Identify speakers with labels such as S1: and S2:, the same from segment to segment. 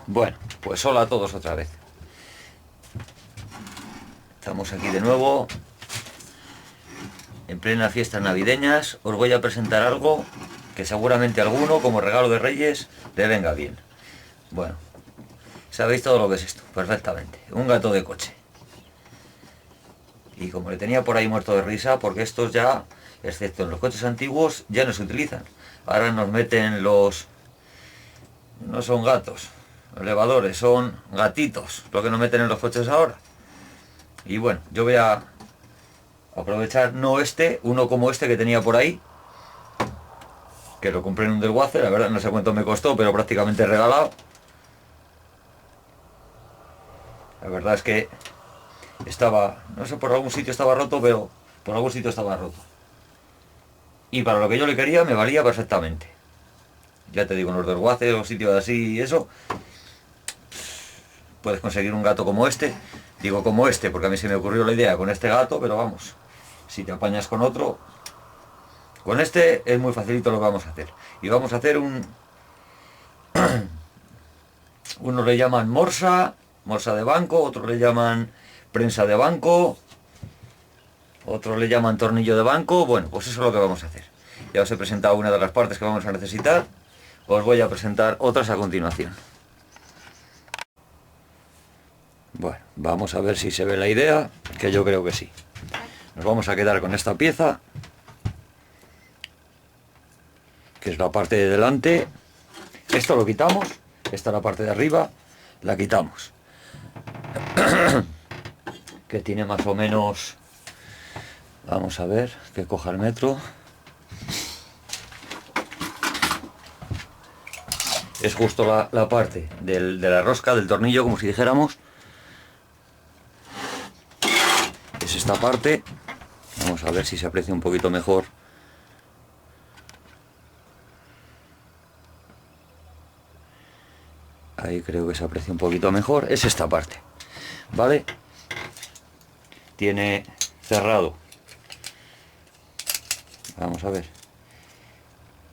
S1: Bueno, pues hola a todos otra vez. Estamos aquí de nuevo, en plena fiestas navideñas. Os voy a presentar algo que seguramente a alguno, como regalo de Reyes, le venga bien. Bueno, sabéis todo lo que es esto, perfectamente. Un gato de coche. Y como le tenía por ahí muerto de risa, porque estos ya, excepto en los coches antiguos, ya no se utilizan. Ahora nos meten los... No son gatos, elevadores, son gatitos, lo que nos meten en los coches ahora. Y bueno, yo voy a aprovechar uno como este que tenía por ahí, que lo compré en un desguace, la verdad no sé cuánto me costó, pero prácticamente regalado. La verdad es que estaba, no sé, por algún sitio estaba roto, pero por algún sitio estaba roto. Y para lo que yo le quería me valía perfectamente. Ya te digo, en los desguaces o sitios así y eso, puedes conseguir un gato como este. Digo como este, porque a mí se me ocurrió la idea con este gato, pero vamos, si te apañas con otro, con este es muy facilito lo que vamos a hacer. Y vamos a hacer unos le llaman morsa de banco, otros le llaman prensa de banco, otros le llaman tornillo de banco. Bueno, pues eso es lo que vamos a hacer. Ya os he presentado una de las partes que vamos a necesitar, os voy a presentar otras a continuación. Bueno, vamos a ver si se ve la idea, que yo creo que sí. Nos vamos a quedar con esta pieza, que es la parte de delante. Esto lo quitamos, esta es la parte de arriba, la quitamos. Que tiene más o menos... Vamos a ver, que coja el metro. Es justo la parte de la rosca, del tornillo, como si dijéramos. Es esta parte. Vamos a ver si se aprecia un poquito mejor. Ahí creo que se aprecia un poquito mejor. Es esta parte, ¿vale? Tiene cerrado. Vamos a ver.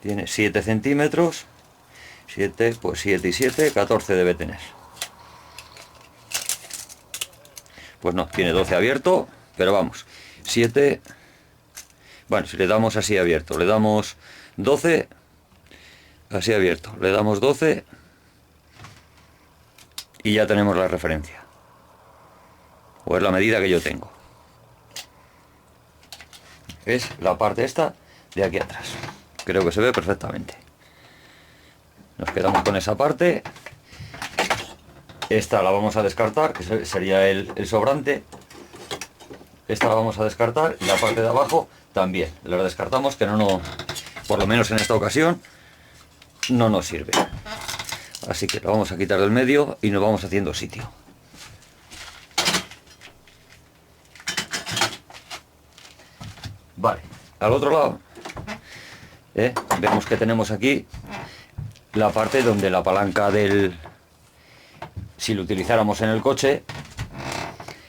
S1: Tiene 7 centímetros. 7, pues 7 y 7, 14 debe tener. Pues no, tiene 12 abierto, pero vamos, 7... Bueno, si le damos así abierto, le damos 12, así abierto, le damos 12 y ya tenemos la referencia. O es la medida que yo tengo. Es la parte esta de aquí atrás. Creo que se ve perfectamente. Nos quedamos con esa parte. Esta la vamos a descartar, que sería el sobrante. Esta la vamos a descartar y la parte de abajo también. La descartamos, que no, por lo menos en esta ocasión, no nos sirve. Así que lo vamos a quitar del medio y nos vamos haciendo sitio. Vale, al otro lado, vemos que tenemos aquí la parte donde la palanca del... Si lo utilizáramos en el coche,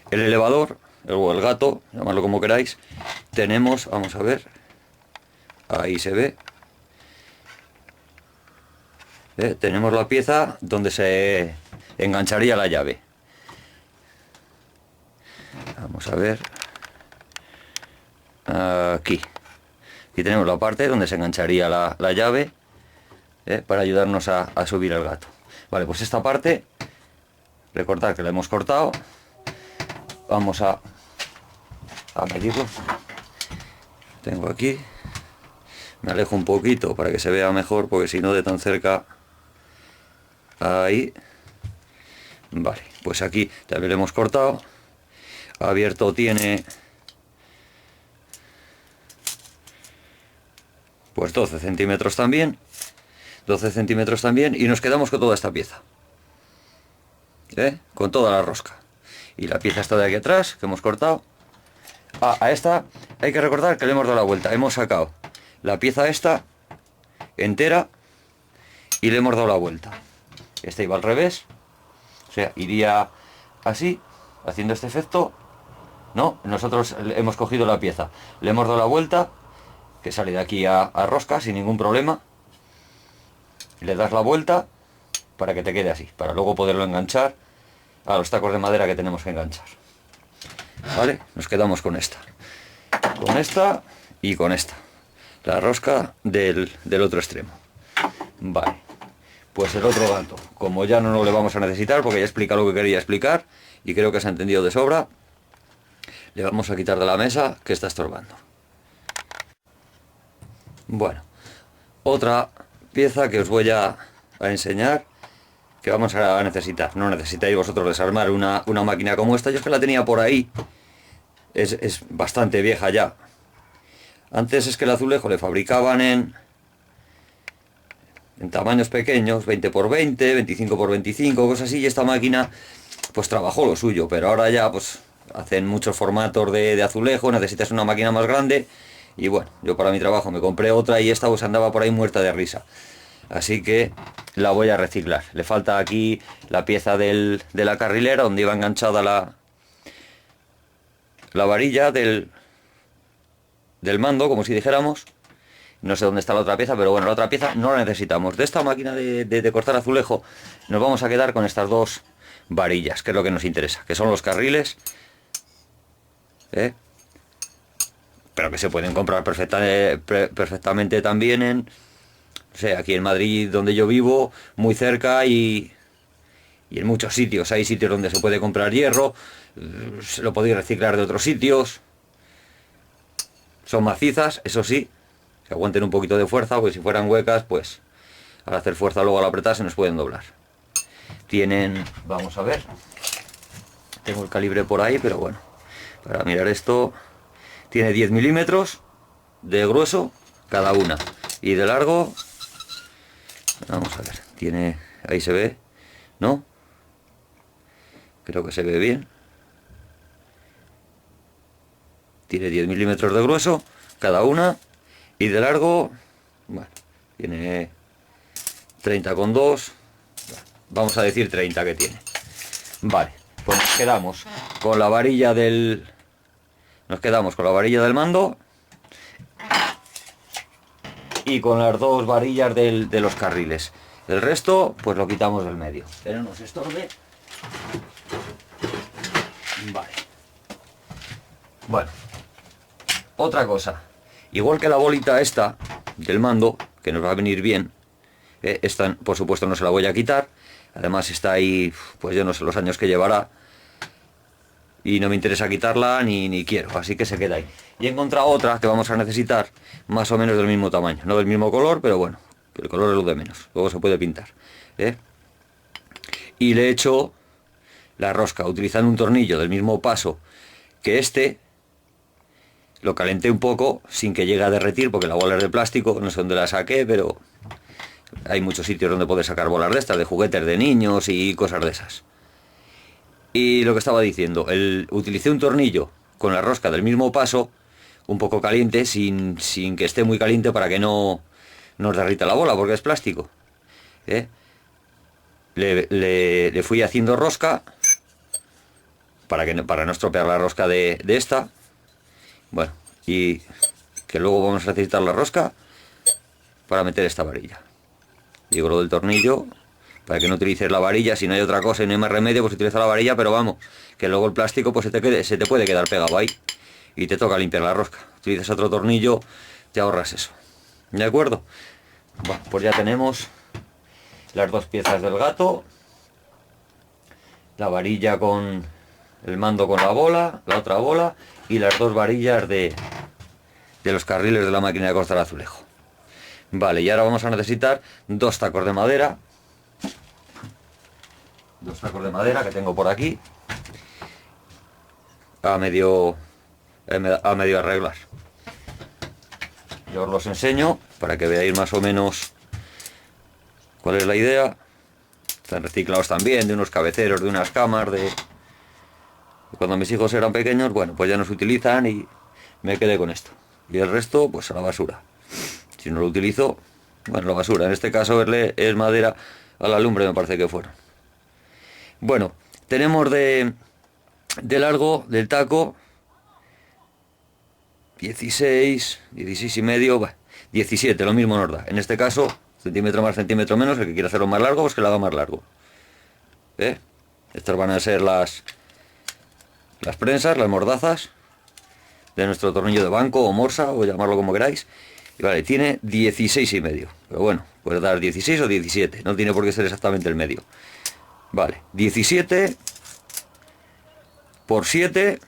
S1: el elevador, o el gato, llamadlo como queráis, tenemos, vamos a ver, ahí se ve, tenemos la pieza donde se engancharía la llave. Vamos a ver, aquí tenemos la parte donde se engancharía la llave, para ayudarnos a subir el gato. Vale, pues esta parte, recordad que la hemos cortado. Vamos a medirlo. Tengo aquí, me alejo un poquito para que se vea mejor, porque si no de tan cerca, ahí. Vale, pues aquí también lo hemos cortado. Abierto tiene pues 12 centímetros también. 12 centímetros también, y nos quedamos con toda esta pieza, con toda la rosca. Y la pieza está de aquí atrás, que hemos cortado. A esta hay que recordar que le hemos dado la vuelta. Hemos sacado la pieza esta entera y le hemos dado la vuelta. Esta iba al revés, o sea, iría así, haciendo este efecto. No, nosotros hemos cogido la pieza, le hemos dado la vuelta, que sale de aquí a rosca sin ningún problema. Le das la vuelta, para que te quede así, para luego poderlo enganchar a los tacos de madera que tenemos que enganchar. Vale, nos quedamos con esta y con esta, la rosca del otro extremo. Vale, pues el otro gato, como ya no lo le vamos a necesitar porque ya explica lo que quería explicar y creo que se ha entendido de sobra, le vamos a quitar de la mesa que está estorbando. Bueno, otra pieza que os voy a enseñar que vamos a necesitar. No necesitáis vosotros desarmar una máquina como esta. Yo es que la tenía por ahí. Es bastante vieja ya. Antes es que el azulejo le fabricaban en tamaños pequeños, 20×20, 25×25, cosas así, y esta máquina pues trabajó lo suyo, pero ahora ya pues hacen muchos formatos de azulejo, necesitas una máquina más grande, y bueno, yo para mi trabajo me compré otra y esta pues andaba por ahí muerta de risa. Así que la voy a reciclar. Le falta aquí la pieza de la carrilera donde iba enganchada la varilla del mando, como si dijéramos. No sé dónde está la otra pieza, pero bueno, la otra pieza no la necesitamos. De esta máquina de cortar azulejo nos vamos a quedar con estas dos varillas, que es lo que nos interesa, que son los carriles, pero que se pueden comprar perfectamente también en... O sea, aquí en Madrid, donde yo vivo, muy cerca y en muchos sitios. Hay sitios donde se puede comprar hierro, se lo podéis reciclar de otros sitios. Son macizas, eso sí, que aguanten un poquito de fuerza, porque si fueran huecas, pues al hacer fuerza luego al apretar se nos pueden doblar. Tienen, vamos a ver, tengo el calibre por ahí, pero bueno, para mirar esto, tiene 10 milímetros de grueso cada una y de largo... Vamos a ver, tiene... Ahí se ve, ¿no? Creo que se ve bien. Tiene 10 milímetros de grueso cada una. Y de largo, bueno, tiene 30,2. Vamos a decir 30 que tiene. Vale, pues nos quedamos con la varilla del... Nos quedamos con la varilla del mando y con las dos varillas de los carriles. El resto pues lo quitamos del medio, que no nos estorbe. Vale. Bueno, otra cosa, igual que la bolita esta del mando, que nos va a venir bien, esta por supuesto no se la voy a quitar, además está ahí, pues yo no sé los años que llevará y no me interesa quitarla ni quiero, así que se queda ahí. Y he encontrado otra que vamos a necesitar más o menos del mismo tamaño, no del mismo color, pero bueno, el color es lo de menos, luego se puede pintar, y le he hecho la rosca utilizando un tornillo del mismo paso que este. Lo calenté un poco sin que llegue a derretir porque la bola es de plástico, no sé dónde la saqué, pero hay muchos sitios donde puedes sacar bolas de estas, de juguetes de niños y cosas de esas. Y lo que estaba diciendo, utilicé un tornillo con la rosca del mismo paso, un poco caliente, sin que esté muy caliente para que no nos derrita la bola, porque es plástico. Le fui haciendo rosca para no estropear la rosca de esta. Bueno, y que luego vamos a necesitar la rosca para meter esta varilla. Digo lo del tornillo, para que no utilices la varilla, si no hay otra cosa y no hay más remedio, pues utiliza la varilla, pero vamos, que luego el plástico pues se te puede quedar pegado ahí y te toca limpiar la rosca. Utilizas otro tornillo, te ahorras eso. ¿De acuerdo? Bueno, pues ya tenemos las dos piezas del gato, la varilla con el mando con la bola, la otra bola y las dos varillas de los carriles de la máquina de cortar azulejo. Vale, y ahora vamos a necesitar dos tacos de madera. Dos tacos de madera que tengo por aquí. A medio arreglar. Yo os los enseño para que veáis más o menos cuál es la idea. Están reciclados también de unos cabeceros, de unas camas, de... Cuando mis hijos eran pequeños, bueno, pues ya no se utilizan y me quedé con esto. Y el resto, pues a la basura. Si no lo utilizo, bueno, la basura. En este caso es madera a la lumbre, me parece que fueron. Bueno, tenemos de largo del taco 16 y medio, 17, lo mismo nos da. En este caso centímetro más, centímetro menos. El que quiera hacerlo más largo, pues que lo haga más largo. Estas van a ser las prensas, las mordazas de nuestro tornillo de banco o morsa, o llamarlo como queráis. Y vale, tiene 16,5, pero bueno, puede dar 16 o 17, no tiene por qué ser exactamente el medio. Vale, 17 por 7,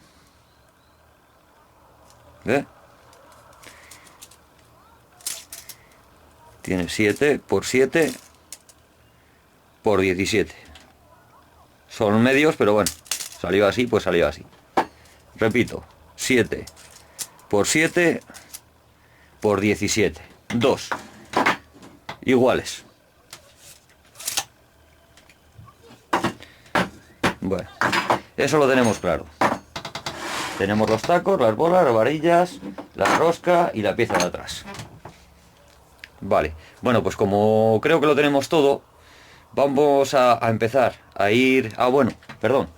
S1: tiene 7 por 7 por 17. Son medios, pero bueno, salió así, pues salió así. Repito, 7 por 7 por 17. 2 iguales. Bueno, eso lo tenemos claro. Tenemos los tacos, las bolas, las varillas, la rosca y la pieza de atrás. Vale, bueno, pues como creo que lo tenemos todo, vamos a empezar a ir... Ah, bueno, perdón.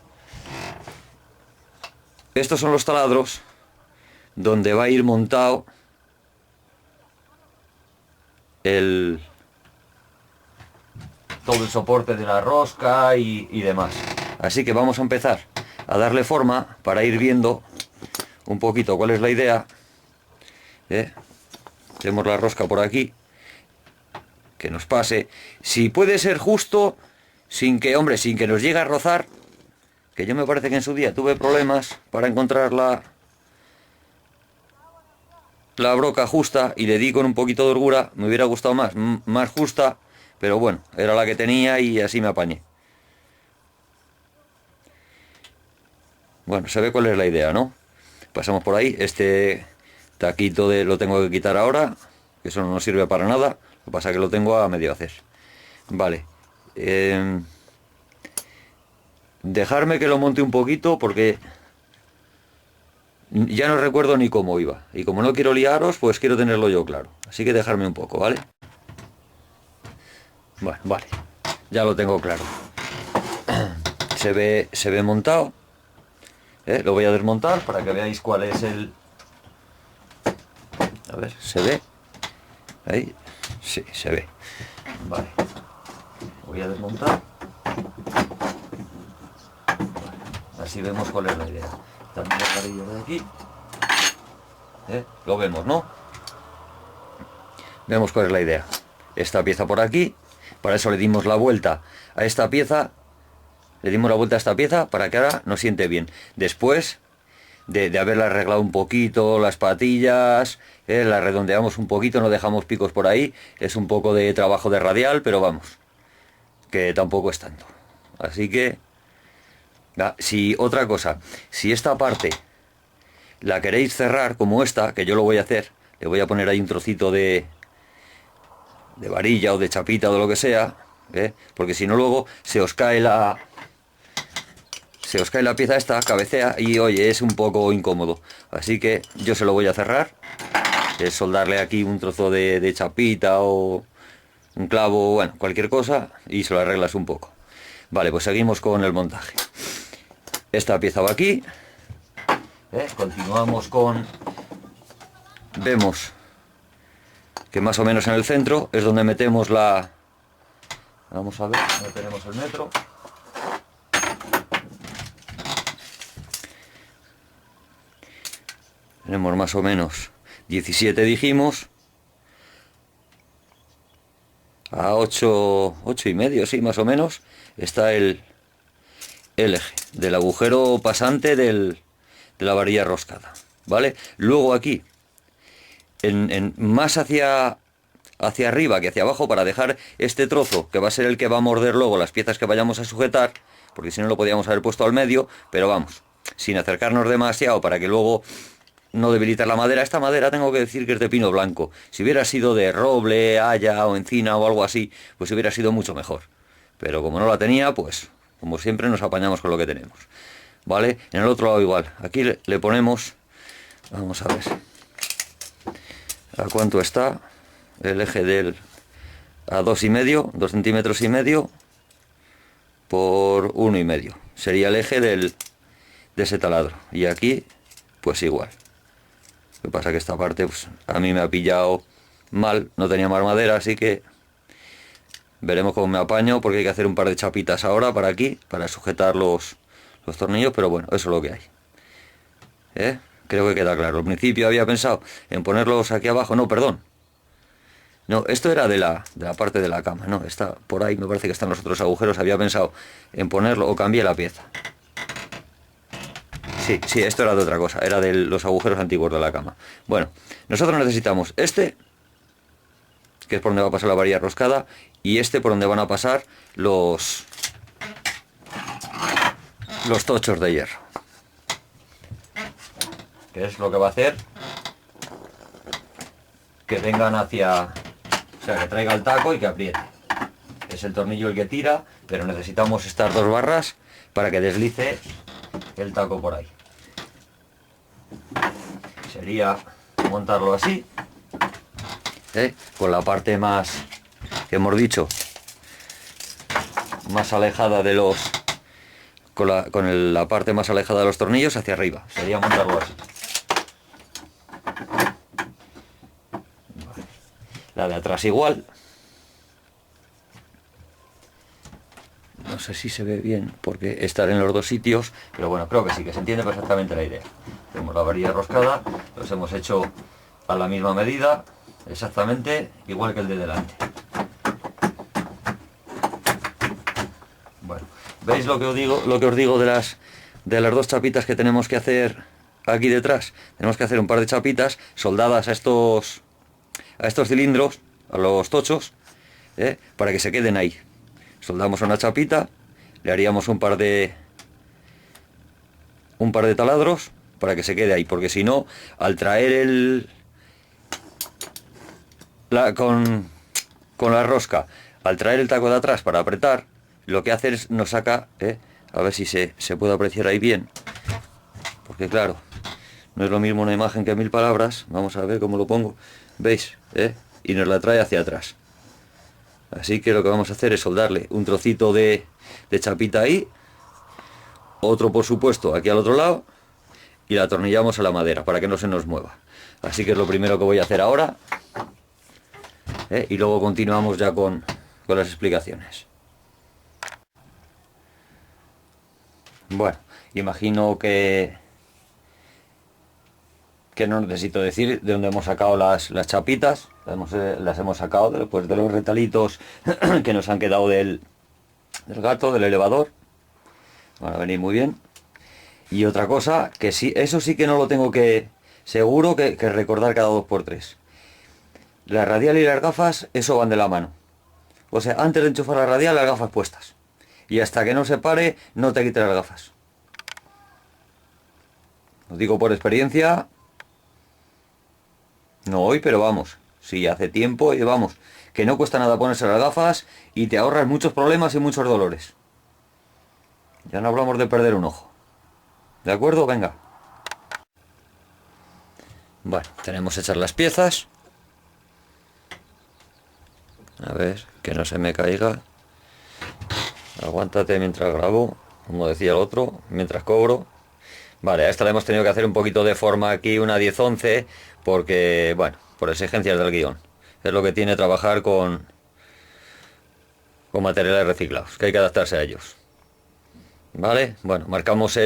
S1: Estos son los taladros donde va a ir montado todo el soporte de la rosca y demás. Así que vamos a empezar a darle forma para ir viendo un poquito cuál es la idea. Tenemos la rosca por aquí, que nos pase. Si puede ser justo, sin que, hombre, sin que nos llegue a rozar, que yo me parece que en su día tuve problemas para encontrar la broca justa y le di con un poquito de holgura. Me hubiera gustado más justa, pero bueno, era la que tenía y así me apañé. Bueno, se ve cuál es la idea, ¿no? Pasamos por ahí. Este taquito lo tengo que quitar ahora, que eso no nos sirve para nada. Lo que pasa es que lo tengo a medio hacer. Vale. Dejarme que lo monte un poquito porque ya no recuerdo ni cómo iba. Y como no quiero liaros, pues quiero tenerlo yo claro. Así que dejarme un poco, ¿vale? Bueno, vale. Ya lo tengo claro. Se ve montado. Lo voy a desmontar para que veáis cuál es el... A ver, ¿se ve? Ahí. Sí, se ve. Vale. Lo voy a desmontar. Así vemos cuál es la idea. También los varillos de aquí. Lo vemos, ¿no? Vemos cuál es la idea. Esta pieza por aquí. Para eso le dimos la vuelta a esta pieza. Le dimos la vuelta a esta pieza para que ahora nos siente bien. Después de haberla arreglado un poquito, las patillas, la redondeamos un poquito, no dejamos picos por ahí. Es un poco de trabajo de radial, pero vamos, que tampoco es tanto. Así que, si otra cosa, si esta parte la queréis cerrar como esta, que yo lo voy a hacer, le voy a poner ahí un trocito de varilla o de chapita o de lo que sea, porque si no luego se os cae la pieza esta, cabecea y oye, es un poco incómodo. Así que yo se lo voy a cerrar, es soldarle aquí un trozo de chapita o un clavo, bueno, cualquier cosa, y se lo arreglas un poco. Vale, pues seguimos con el montaje. Esta pieza va aquí. Continuamos con... Vemos que más o menos en el centro es donde metemos la... Vamos a ver, no tenemos el metro. Tenemos más o menos 17, dijimos. A 8,5, sí, más o menos, está el eje del agujero pasante de la varilla roscada, ¿vale? Luego aquí, más hacia arriba que hacia abajo, para dejar este trozo, que va a ser el que va a morder luego las piezas que vayamos a sujetar, porque si no lo podíamos haber puesto al medio, pero vamos, sin acercarnos demasiado para que luego no debilitar la madera. Esta madera tengo que decir que es de pino blanco. Si hubiera sido de roble, haya o encina o algo así, pues hubiera sido mucho mejor. Pero como no la tenía, pues como siempre nos apañamos con lo que tenemos. ¿Vale? En el otro lado igual. Aquí le ponemos... Vamos a ver. ¿A cuánto está? El eje del... A 2,5, 2,5 centímetros por 1,5. Sería el eje de ese taladro. Y aquí, pues igual. Lo que pasa que esta parte, pues, a mí me ha pillado mal, no tenía más madera, así que Veremos cómo me apaño, porque hay que hacer un par de chapitas ahora para aquí, para sujetar los tornillos, pero bueno, eso es lo que hay. Creo que queda claro. Al principio había pensado en ponerlos aquí abajo, no, perdón. No, esto era de la parte de la cama, no, está por ahí, me parece que están los otros agujeros, había pensado en ponerlo o cambié la pieza. Sí, esto era de otra cosa, era de los agujeros antiguos de la cama. Bueno, nosotros necesitamos este, que es por donde va a pasar la varilla roscada, y este por donde van a pasar los tochos de hierro. Que es lo que va a hacer que vengan hacia... O sea, que traiga el taco y que apriete. Es el tornillo el que tira, pero necesitamos estas dos barras para que deslice el taco por ahí. Sería montarlo así, con la parte más, que hemos dicho, más alejada de los... Con la parte más alejada de los tornillos hacia arriba. Sería montarlo así. La de atrás igual. No sé si se ve bien porque estar en los dos sitios, pero bueno, creo que sí, que se entiende perfectamente la idea. Tenemos la varilla roscada, los hemos hecho a la misma medida, exactamente igual que el de delante. Bueno, ¿veis lo que os digo de las dos chapitas que tenemos que hacer aquí detrás? Tenemos que hacer un par de chapitas soldadas a estos cilindros, a los tochos, para que se queden ahí. Soldamos una chapita, le haríamos un par de taladros para que se quede ahí, porque si no, al traer con la rosca, al traer el taco de atrás para apretar, lo que hace es nos saca, a ver si se puede apreciar ahí bien, porque claro, no es lo mismo una imagen que 1000 palabras. Vamos a ver cómo lo pongo. ¿Veis? Y nos la trae hacia atrás. Así que lo que vamos a hacer es soldarle un trocito de chapita ahí, otro por supuesto aquí al otro lado, y la atornillamos a la madera para que no se nos mueva. Así que es lo primero que voy a hacer ahora, y luego continuamos ya con las explicaciones. Bueno, imagino que no necesito decir de dónde hemos sacado las chapitas. Las hemos sacado después de los retalitos que nos han quedado del gato, del elevador. Van a venir muy bien. Y otra cosa, que sí, eso sí que no lo tengo seguro que recordar cada 2x3. La radial y las gafas, eso van de la mano. O sea, antes de enchufar la radial, las gafas puestas. Y hasta que no se pare, no te quites las gafas. Os digo por experiencia. No hoy, pero vamos, sí, hace tiempo y vamos, que no cuesta nada ponerse las gafas y te ahorras muchos problemas y muchos dolores. Ya no hablamos de perder un ojo. ¿De acuerdo? Venga. Bueno, tenemos hechas las piezas. A ver, que no se me caiga. Aguántate mientras grabo, como decía el otro, mientras cobro. Vale, a esta le hemos tenido que hacer un poquito de forma aquí, una 10-11, porque, bueno, por exigencias del guión. Es lo que tiene trabajar con materiales reciclados, que hay que adaptarse a ellos. Vale, bueno, marcamos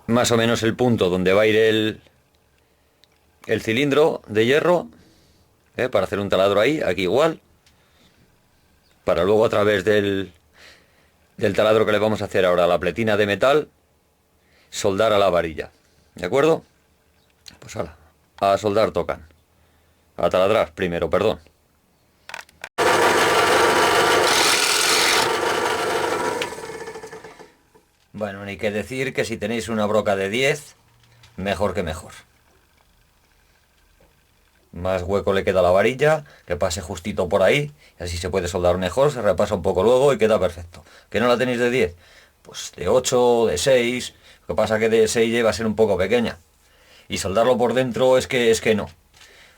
S1: más o menos el punto donde va a ir el cilindro de hierro, para hacer un taladro ahí, aquí igual, para luego a través del taladro que le vamos a hacer ahora, la pletina de metal, soldar a la varilla. ¿De acuerdo? Pues a soldar tocan. A taladrar primero, perdón. Bueno, ni que decir que si tenéis una broca de 10, mejor que mejor. Más hueco le queda a la varilla, que pase justito por ahí, y así se puede soldar mejor, se repasa un poco luego y queda perfecto. ¿Que no la tenéis de 10? Pues de 8, de 6, lo que pasa que de 6 va a ser un poco pequeña. Y soldarlo por dentro es que no,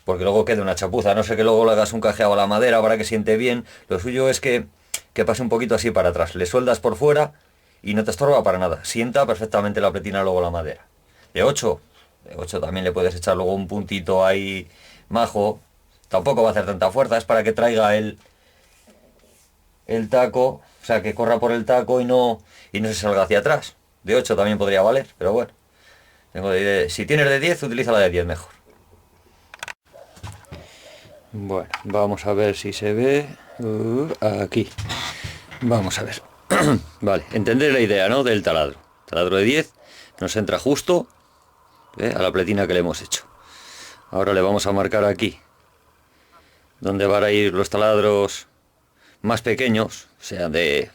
S1: porque luego queda una chapuza, no sé que luego le hagas un cajeado a la madera para que siente bien, lo suyo es que pase un poquito así para atrás, le sueldas por fuera y no te estorba para nada, sienta perfectamente la pletina luego la madera. De 8 también le puedes echar luego un puntito ahí majo, tampoco va a hacer tanta fuerza, es para que traiga el taco, o sea, que corra por el taco y no se salga hacia atrás. De 8 también podría valer, pero bueno. Si tienes de 10, utiliza la de 10 mejor. Bueno, vamos a ver si se ve. Aquí. Vamos a ver. Vale, entender la idea, ¿no? Del taladro. Taladro de 10 nos entra justo a la pletina que le hemos hecho. Ahora le vamos a marcar aquí, donde van a ir los taladros más pequeños, o sea, de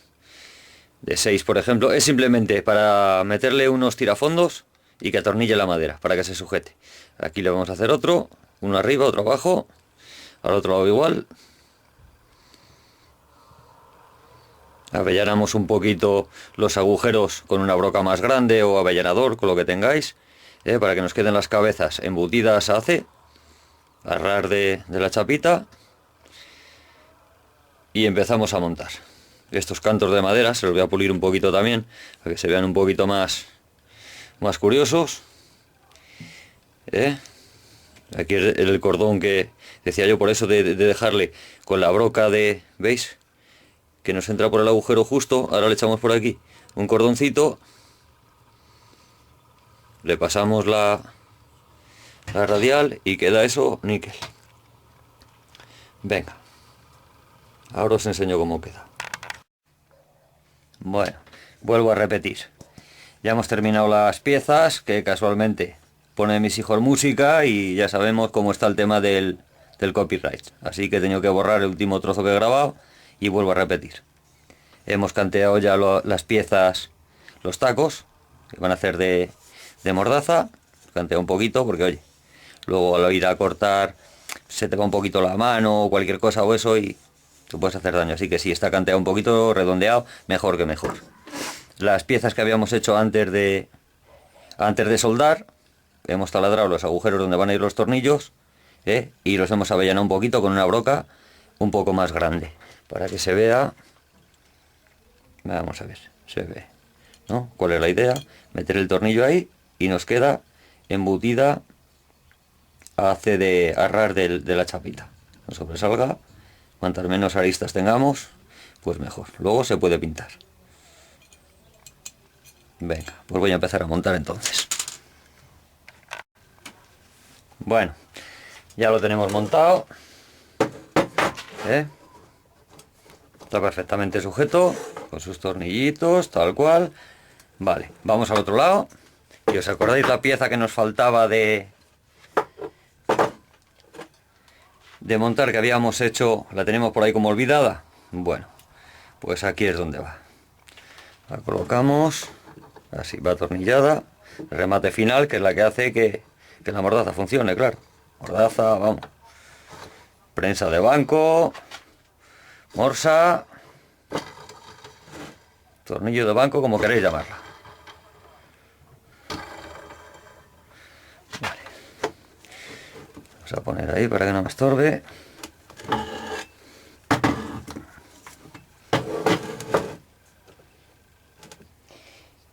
S1: 6, por ejemplo. Es simplemente para meterle unos tirafondos y que atornille la madera, para que se sujete. Aquí le vamos a hacer otro, uno arriba, otro abajo, al otro lado igual. Avellanamos un poquito los agujeros con una broca más grande o avellanador, con lo que tengáis, para que nos queden las cabezas embutidas a C, a ras de la chapita, y empezamos a montar. Estos cantos de madera se los voy a pulir un poquito también, para que se vean un poquito más curiosos. Aquí el cordón que decía yo, por eso de dejarle con la broca ¿veis? Que nos entra por el agujero justo. Ahora le echamos por aquí un cordoncito, le pasamos la radial y queda eso níquel. Venga, ahora os enseño cómo queda. Bueno, vuelvo a repetir. Ya hemos terminado las piezas, que casualmente pone mis hijos música y ya sabemos cómo está el tema del copyright. Así que he tenido que borrar el último trozo que he grabado y vuelvo a repetir. Hemos canteado ya las piezas, los tacos, que van a hacer de mordaza. Canteo un poquito porque, oye, luego al ir a cortar se te va un poquito la mano o cualquier cosa o eso y te puedes hacer daño. Así que si está canteado un poquito, redondeado, mejor que mejor. Las piezas que habíamos hecho antes de soldar, hemos taladrado los agujeros donde van a ir los tornillos, y los hemos avellanado un poquito con una broca un poco más grande, para que se vea. Vamos a ver, se ve, ¿no? ¿Cuál es la idea? Meter el tornillo ahí y nos queda embutida a ras de la chapita. No sobresalga, cuantas menos aristas tengamos, pues mejor. Luego se puede pintar. Venga, pues voy a empezar a montar entonces. Bueno, ya lo tenemos montado. Está perfectamente sujeto, con sus tornillitos, tal cual. Vale, vamos al otro lado. ¿Y os acordáis la pieza que nos faltaba de montar, que habíamos hecho? La tenemos por ahí como olvidada. Bueno, pues aquí es donde va. La colocamos, así va atornillada. El remate final, que es la que hace que la mordaza funcione, claro. Mordaza, vamos. Prensa de banco, morsa, tornillo de banco, como queréis llamarla. Vale. Vamos a poner ahí para que no me estorbe.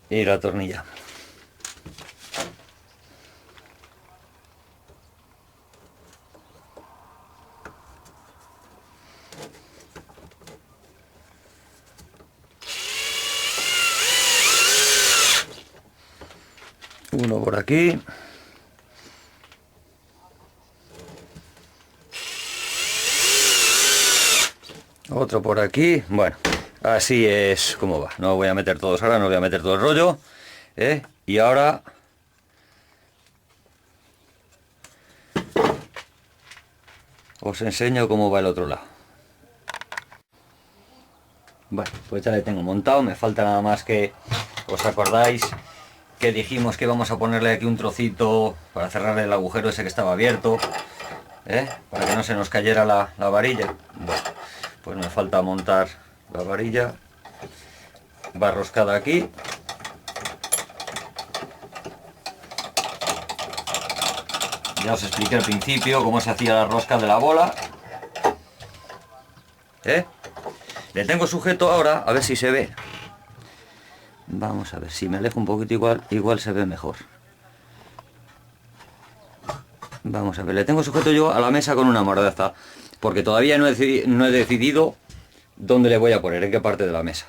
S1: Y la tornilla. Uno por aquí. Otro por aquí. Bueno, así es como va. No voy a meter todos ahora, no voy a meter todo el rollo. Y ahora os enseño cómo va el otro lado. Bueno, pues ya le tengo montado. Me falta nada más que, ¿os acordáis que dijimos que íbamos a ponerle aquí un trocito para cerrarle el agujero ese que estaba abierto? Para que no se nos cayera la varilla. Bueno, pues me falta montar la varilla. Va roscada aquí. Ya os expliqué al principio cómo se hacía la rosca de la bola. Le tengo sujeto ahora, a ver si se ve. Vamos a ver, si me alejo un poquito igual se ve mejor. Vamos a ver, le tengo sujeto yo a la mesa con una mordaza, porque todavía no he decidido dónde le voy a poner, en qué parte de la mesa.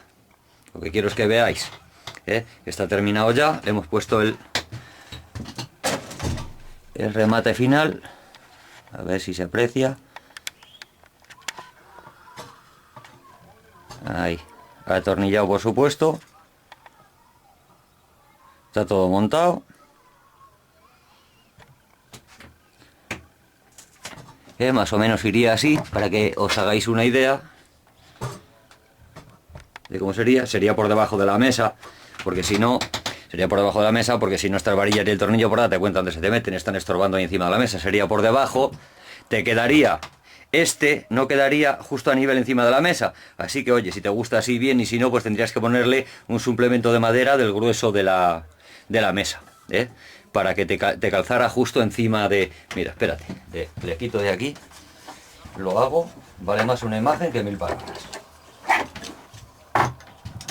S1: Lo que quiero es que veáis, está terminado ya, le hemos puesto el remate final, a ver si se aprecia. Ahí, atornillado por supuesto, está todo montado. Más o menos iría así, para que os hagáis una idea de cómo sería. Sería por debajo de la mesa, porque si no, estas varillas y el tornillo por date cuenta donde se te meten, están estorbando ahí encima de la mesa. Sería por debajo, te quedaría, no quedaría justo a nivel encima de la mesa. Así que oye, si te gusta así bien, y si no, pues tendrías que ponerle un suplemento de madera del grueso de la mesa, para que te calzara justo encima de... Mira, espérate, le quito de aquí, lo hago, vale más una imagen que 1000 palabras.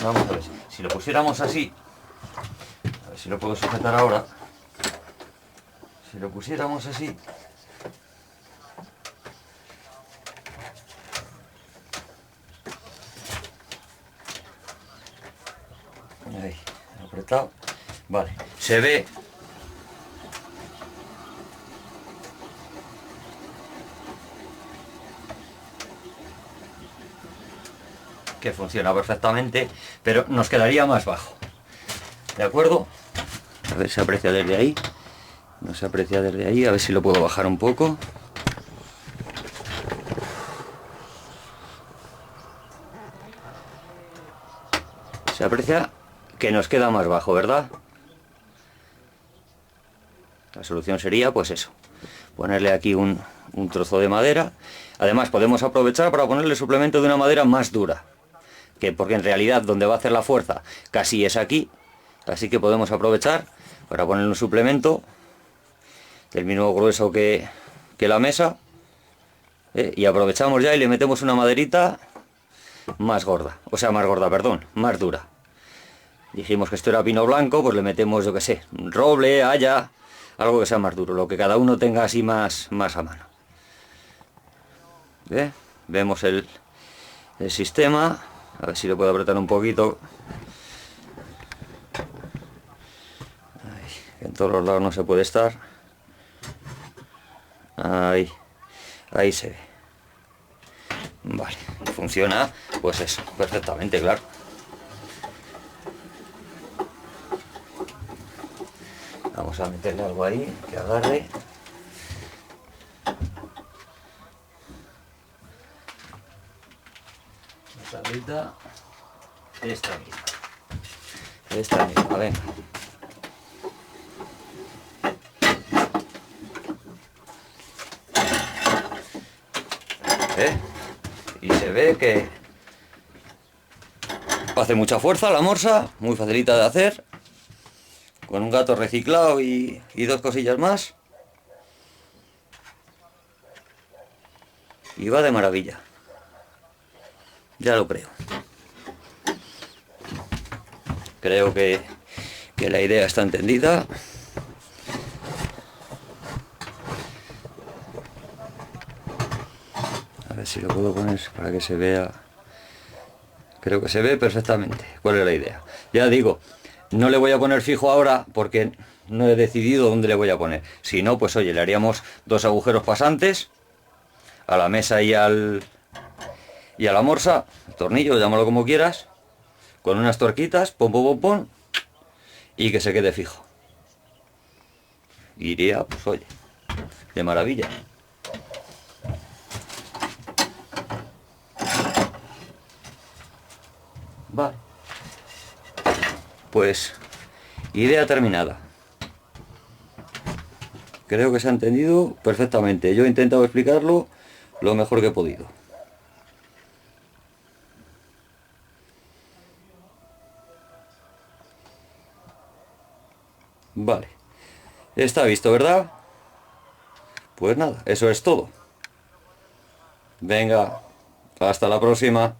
S1: Vamos a ver, si lo pusiéramos así, a ver si lo puedo sujetar ahora, si lo pusiéramos así, ahí, apretado, vale, se ve que funciona perfectamente, pero nos quedaría más bajo, ¿de acuerdo? A ver si se aprecia desde ahí, no se aprecia desde ahí, a ver si lo puedo bajar un poco. Se aprecia que nos queda más bajo, ¿verdad? La solución sería, pues eso, ponerle aquí un trozo de madera. Además podemos aprovechar para ponerle suplemento de una madera más dura, porque en realidad donde va a hacer la fuerza casi es aquí, así que podemos aprovechar para ponerle un suplemento del mismo grueso que la mesa, y aprovechamos ya y le metemos una maderita más gorda, perdón, más dura. Dijimos que esto era pino blanco, pues le metemos, yo que sé, roble, haya, algo que sea más duro, lo que cada uno tenga así más a mano. Vemos el sistema. A ver si lo puedo apretar un poquito. Ahí, en todos los lados no se puede estar. Ahí se ve. Vale, funciona, pues eso, perfectamente, claro. Vamos a meterle algo ahí, que agarre. Esta misma, venga. Y se ve que hace mucha fuerza la morsa, muy facilita de hacer, con un gato reciclado y dos cosillas más, y va de maravilla, ya lo creo. Creo que la idea está entendida. A ver si lo puedo poner para que se vea. Creo que se ve perfectamente cuál es la idea. Ya digo, no le voy a poner fijo ahora porque no he decidido dónde le voy a poner. Si no, pues oye, le haríamos 2 agujeros pasantes a la mesa y a la morsa, el tornillo, llámalo como quieras, con unas torquitas, pom, pom, pom, pom, y que se quede fijo. Iría, pues oye, de maravilla. Vale, pues idea terminada. Creo que se ha entendido perfectamente. Yo he intentado explicarlo lo mejor que he podido. Vale, está visto, ¿verdad? Pues nada, eso es todo. Venga, hasta la próxima.